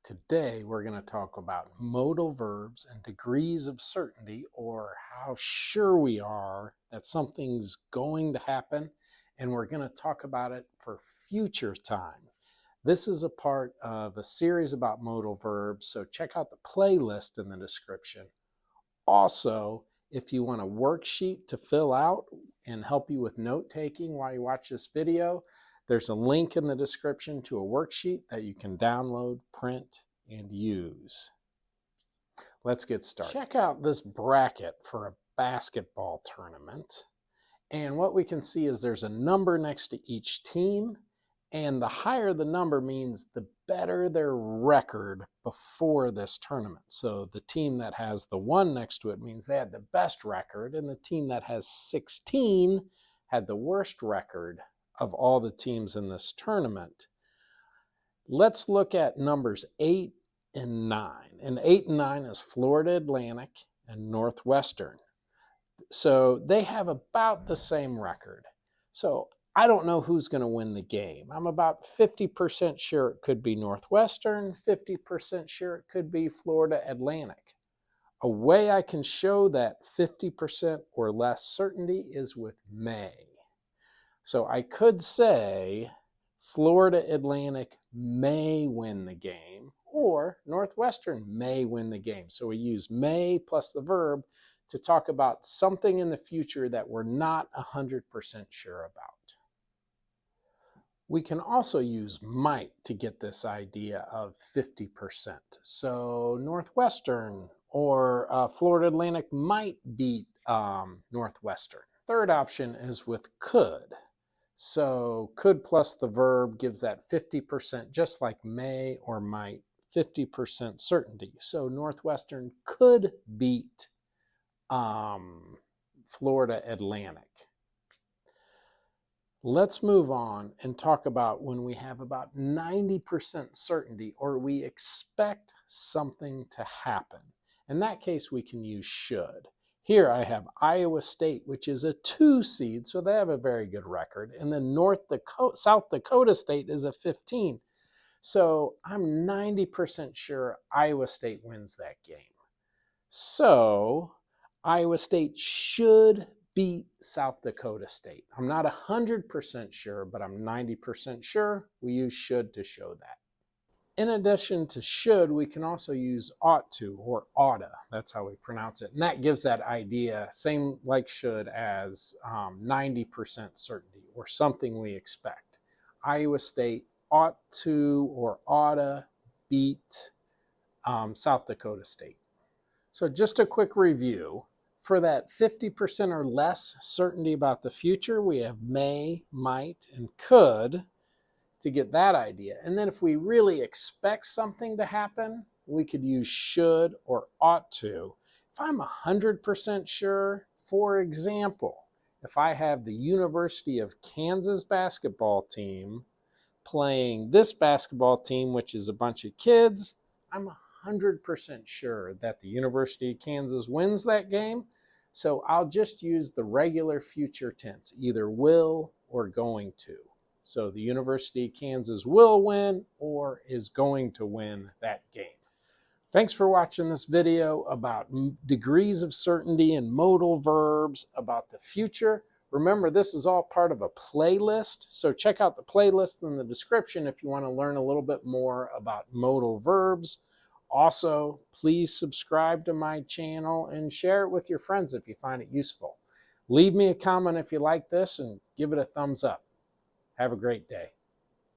Today we're going to talk about modal verbs and degrees of certainty, or how sure we are that something's going to happen, and we're going to talk about it for future time. This is a part of a series about modal verbs, so check out the playlist in the description. Also, if you want a worksheet to fill out and help you with note-taking while you watch this video, there's a link in the description to a worksheet that you can download, print, and use. Let's get started. Check out this bracket for a basketball tournament. And what we can see is there's a number next to each team, and the higher the number means the better their record before this tournament. So the team that has the 1 next to it means they had the best record, and the team that has 16 had the worst record of all the teams in this tournament. Let's look at numbers 8 and 9. And 8 and 9 is Florida Atlantic and Northwestern. So they have about the same record. So I don't know who's going to win the game. I'm about 50% sure it could be Northwestern, 50% sure it could be Florida Atlantic. A way I can show that 50% or less certainty is with may. So I could say Florida Atlantic may win the game, or Northwestern may win the game. So we use may plus the verb to talk about something in the future that we're not 100% sure about. We can also use might to get this idea of 50%. So Northwestern or Florida Atlantic might beat Northwestern. Third option is with could. So could plus the verb gives that 50%, just like may or might, 50% certainty. So Northwestern could beat Florida Atlantic. Let's move on and talk about when we have about 90% certainty, or we expect something to happen. In that case, we can use should. Here I have Iowa State, which is a 2 seed, so they have a very good record. And then South Dakota State is a 15. So I'm 90% sure Iowa State wins that game. So Iowa State should beat South Dakota State. I'm not 100% sure, but I'm 90% sure. We use should to show that. In addition to should, we can also use ought to or oughta. That's how we pronounce it. And that gives that idea, same like should, as 90% certainty or something we expect. Iowa State ought to or oughta beat South Dakota State. So just a quick review. For that 50% or less certainty about the future, we have may, might, and could to get that idea. And then if we really expect something to happen, we could use should or ought to. If I'm 100% sure, for example, if I have the University of Kansas basketball team playing this basketball team, which is a bunch of kids, I'm 100% sure that the University of Kansas wins that game. So I'll just use the regular future tense, either will or going to. So the University of Kansas will win or is going to win that game. Thanks for watching this video about degrees of certainty and modal verbs about the future. Remember, this is all part of a playlist, so check out the playlist in the description if you want to learn a little bit more about modal verbs. Also, please subscribe to my channel and share it with your friends if you find it useful. Leave me a comment if you like this and give it a thumbs up. Have a great day.